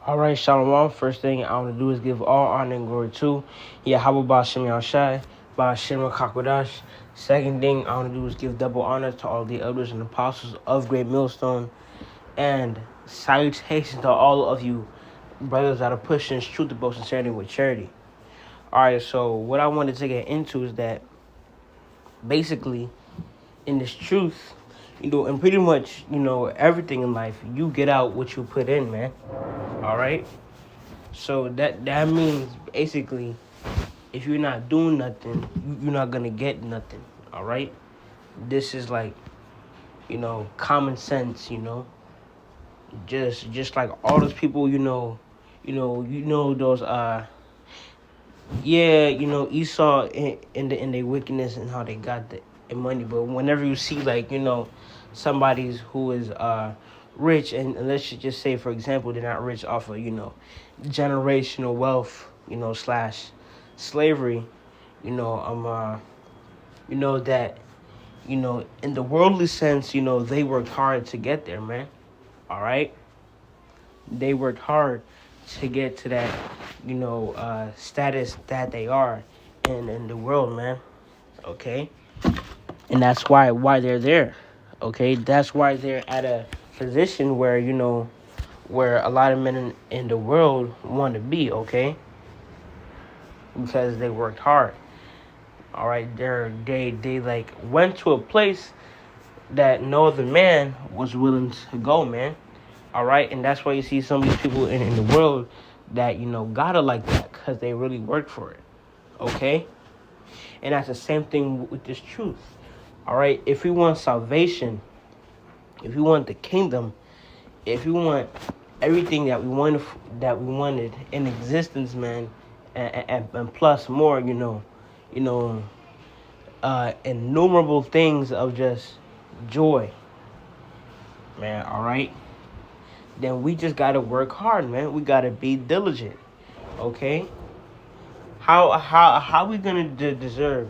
All right, Shalom. First thing I want to do is give all honor and glory to Yahweh Ba'Shem Yahushai, Ba'Shem Kakwadash. Second thing I want to do is give double honor to all the elders and apostles of Great Millstone. And salutations to all of you brothers that are pushing truth about sincerity with charity. All right, so what I wanted to get into is that basically in this truth, and pretty much, everything in life, you get out what you put in, man. All right? So that means basically, if you're not doing nothing, you're not gonna get nothing. All right. This is like, common sense. Just like all those people. Those yeah. Esau in their wickedness and how they got the money. But whenever you see like somebody's who is rich, and let's just say for example they're not rich off of generational wealth, slash slavery, that, in the worldly sense, they worked hard to get there, man. All right? They worked hard to get to that, status that they are in the world, man. Okay? And that's why they're there. Okay? That's why they're at a position where, where a lot of men in the world want to be, okay? Because they worked hard. All right, they like went to a place that no other man was willing to go, man. All right, and that's why you see some of these people in the world that got it like that because they really worked for it. Okay, and that's the same thing with this truth. All right, if we want salvation, if we want the kingdom, if we want everything that we wanted in existence, man, and plus more, innumerable things of just joy, man. All right, then we just gotta work hard, man. We gotta be diligent. Okay, how we gonna deserve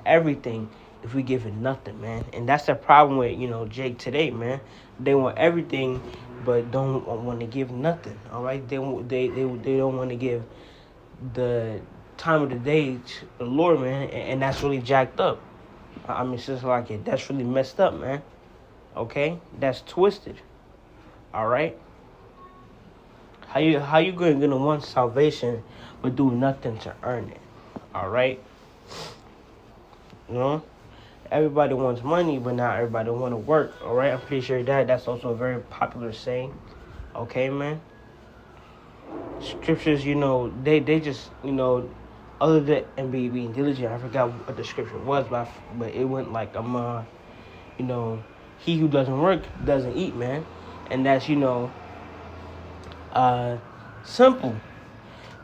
everything if we give it nothing, man? And that's the problem with Jake today, man. They want everything, but don't want to give nothing. All right, they don't want to give the time of the day to the Lord, man, and that's really jacked up. I mean, it's just like it. That's really messed up, man. Okay, that's twisted. All right. How you gonna want salvation but do nothing to earn it? All right. You know, everybody wants money, but not everybody want to work. All right. I'm pretty sure that's also a very popular saying. Okay, man. Scriptures, they just, other than being diligent, I forgot what the scripture was, but it went like, he who doesn't work doesn't eat, man. And that's, simple.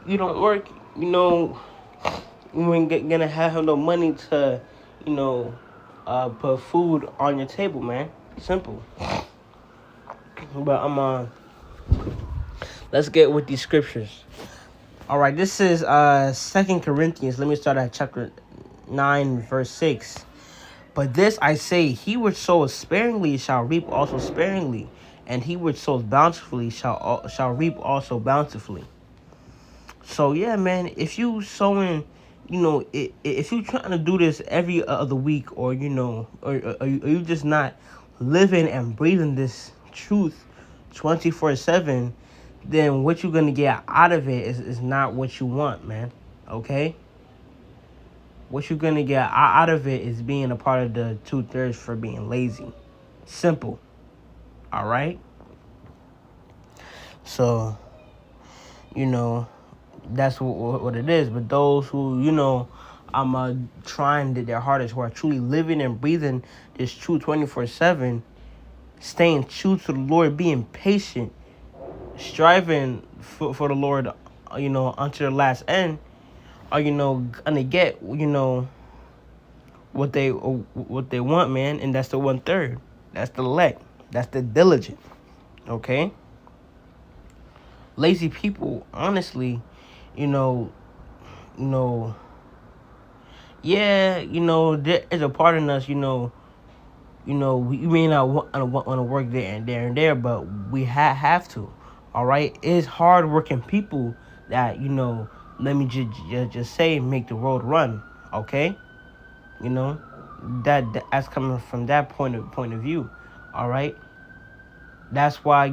You don't work, you ain't gonna have no money to, put food on your table, man. Simple. But let's get with these scriptures. All right, this is 2 Corinthians. Let me start at chapter 9, verse 6. But this I say, he which soweth sparingly shall reap also sparingly, and he which sows bountifully shall reap also bountifully. So yeah, man, if you sowing, if you trying to do this every other week, or or you just not living and breathing this truth 24/7, then what you're gonna get out of it is not what you want, man. Okay. What you're gonna get out of it is being a part of the 2/3 for being lazy. Simple. All right. So, that's what it is. But those who, I'm trying their hardest, who are truly living and breathing this true 24/7, staying true to the Lord, being patient, striving for the Lord, until the last end, are gonna get what they want, man, and that's the 1/3. That's the elect. That's the diligent. Okay. Lazy people, honestly, yeah, there is a part in us, we may not want to work there and there, but we have to. All right, it's hardworking people that Let me just say, make the world run. Okay, you know that's coming from that point of view. All right, that's why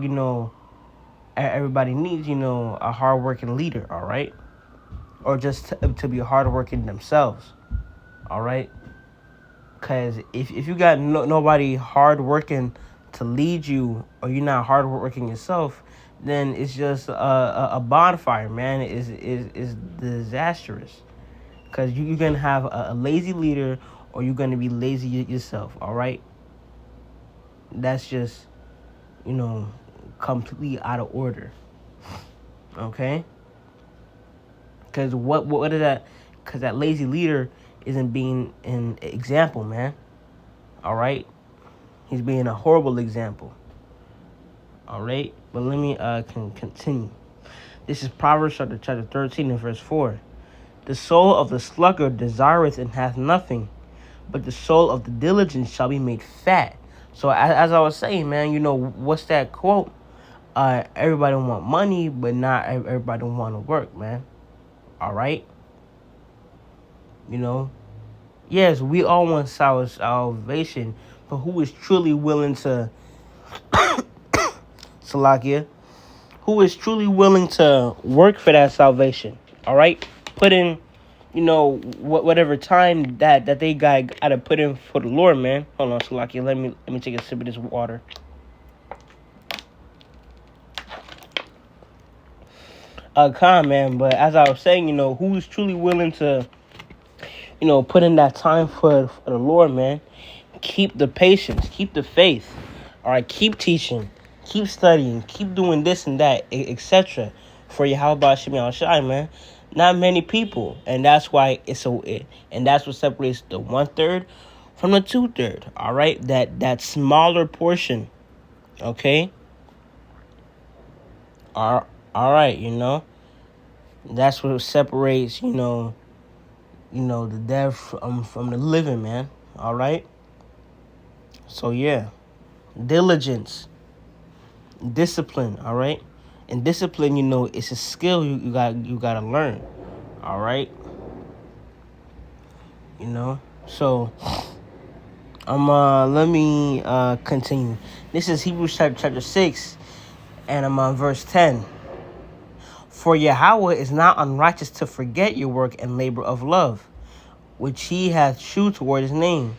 everybody needs a hardworking leader. All right, or just to be hardworking themselves. All right, because if you got nobody hardworking to lead you, or you're not hardworking yourself, then it's just a bonfire, man. Is disastrous. Because you're going to have a lazy leader, or you're going to be lazy yourself, all right? That's just, you know, completely out of order, okay? Because what is that? Because that lazy leader isn't being an example, man, all right? He's being a horrible example, all right? But let me continue. This is Proverbs chapter 13 and verse 4. The soul of the sluggard desireth and hath nothing, but the soul of the diligent shall be made fat. So as I was saying, man, what's that quote? Everybody want money, but not everybody want to work, man. All right? Yes, we all want salvation, but who is truly willing to, Salakia, who is truly willing to work for that salvation? All right? Put in, whatever time that they got to put in for the Lord, man. Hold on, Salakia, let me take a sip of this water. Man, but as I was saying, who's truly willing to, put in that time for the Lord, man? Keep the patience, keep the faith, all right? Keep teaching, keep studying, keep doing this and that, etc. For Yahweh Shemi Shai, man. Not many people, and that's why and that's what separates the 1/3 from the 2/3. All right, that smaller portion, okay. All right, that's what separates, the dead from the living, man. All right. So yeah, diligence, discipline. All right, and discipline, it's a skill you gotta learn. All right. So let me continue. This is Hebrews chapter 6, and I'm on verse 10. For Yahweh is not unrighteous to forget your work and labor of love, which he hath shewed toward his name,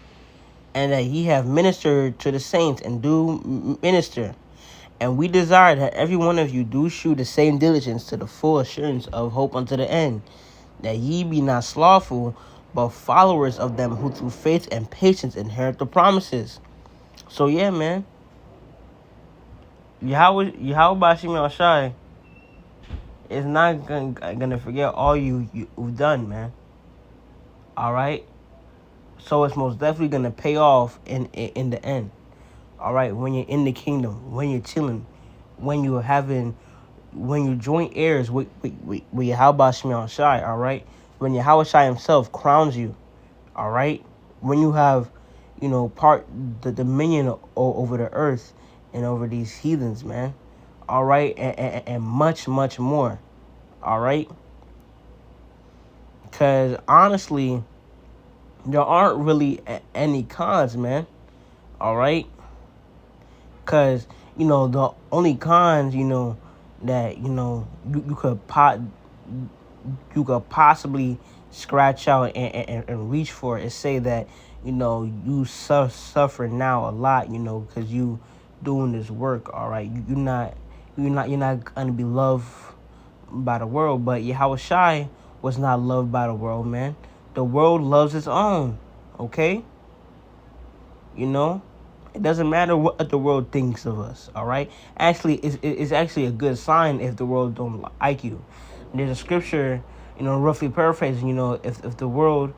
and that ye have ministered to the saints, and do minister. And we desire that every one of you do shew the same diligence to the full assurance of hope unto the end, that ye be not slothful, but followers of them who through faith and patience inherit the promises. So yeah, man. Yahweh Bashim Shai is not gonna forget all you've done, man. All right. So it's most definitely gonna pay off in the end. All right, when you're in the kingdom, when you're chilling, when you're joint heirs with Yahweh Shai, Shai, all right? When Yahweh Shai himself crowns you, all right? When you have, the dominion over the earth and over these heathens, man, all right? And much, much more, all right? Because honestly, there aren't really any cons, man, all right? Because, the only cons, that, you could possibly scratch out and reach for is say that, you suffer now a lot, because you doing this work, all right? You're not going to be loved by the world, but Yahweh Shai was not loved by the world, man. The world loves its own, okay? It doesn't matter what the world thinks of us, all right? Actually, it's actually a good sign if the world don't like you. There's a scripture, roughly paraphrasing, if the world,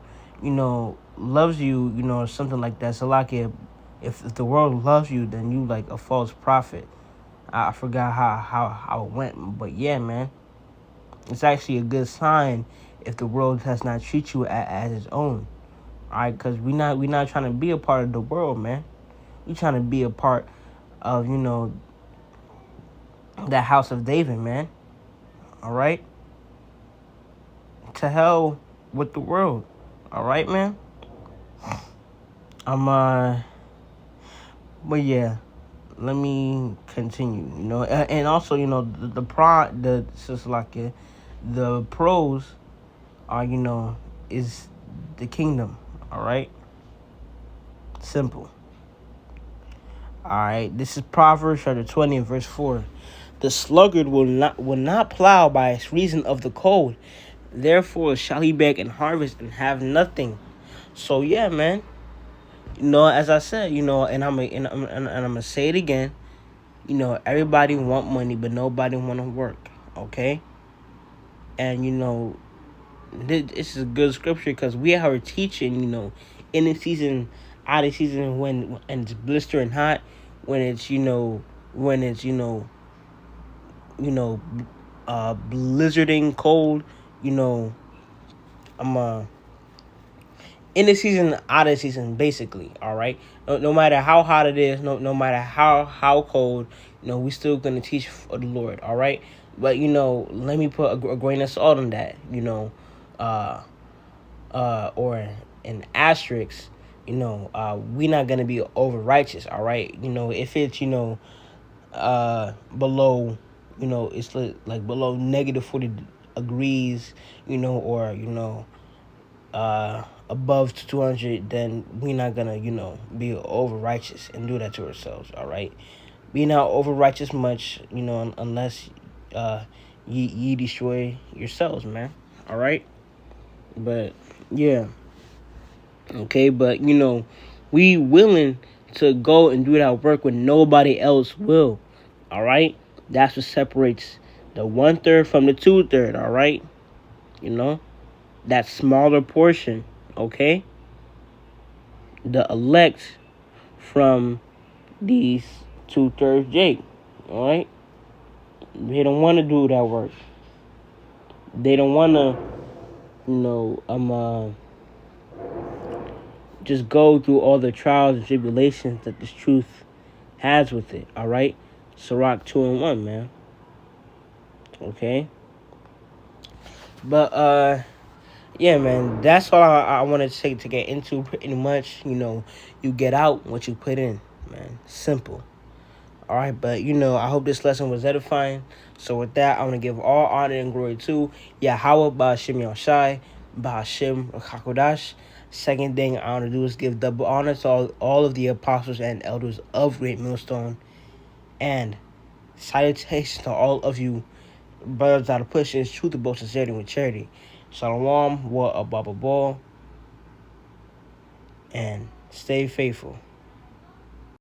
loves you, or something like that. So like if the world loves you, then you like a false prophet. I forgot how it went, but yeah, man. It's actually a good sign if the world does not treat you as its own, all right? Because we not trying to be a part of the world, man. We trying to be a part of, that house of David, man. All right? To hell with the world. All right, man? I'm, but yeah, let me continue, and also, the pros are, is the kingdom. All right? Simple. All right, this is Proverbs chapter 20 and verse 4. The sluggard will not plow by reason of the cold. Therefore shall he beg and harvest and have nothing. So yeah, man. As I said, and I'm gonna say it again. Everybody want money, but nobody want to work. Okay, and this is a good scripture because we are teaching. In the season, out of season, when and it's blistering hot, when it's when it's you know, blizzarding cold. I'm in the season, out of season, basically. All right. No matter how hot it is, no matter how cold, we still gonna teach for the Lord. All right. But let me put a grain of salt on that. Uh, or an asterisk. We not gonna be over righteous. All right. If it's below, it's like below negative 40 degrees, or above 200, then we not gonna be over righteous and do that to ourselves. All right, be not over righteous much, unless ye destroy yourselves, man. All right, but yeah, okay, but we willing to go and do that work when nobody else will. All right, that's what separates the 1/3 from the 2/3. All right, that smaller portion. Okay, the elect from these 2/3 Jake. All right, they don't want to do that work. They don't want to, just go through all the trials and tribulations that this truth has with it. All right, Sirach 2:1, man. Okay, but yeah, man, that's all I wanted to say to get into. Pretty much, you get out what you put in, man. Simple. All right, but I hope this lesson was edifying. So with that, I want to give all honor and glory to Yahweh Ba'Hashem Yahushai, Ba'Hashem Hakodash. Second thing I want to do is give double honor to all of the apostles and elders of Great Millstone, and salutations to all of you brothers that are pushing truth about sincerity with charity. Shalom, wa ababa, and stay faithful.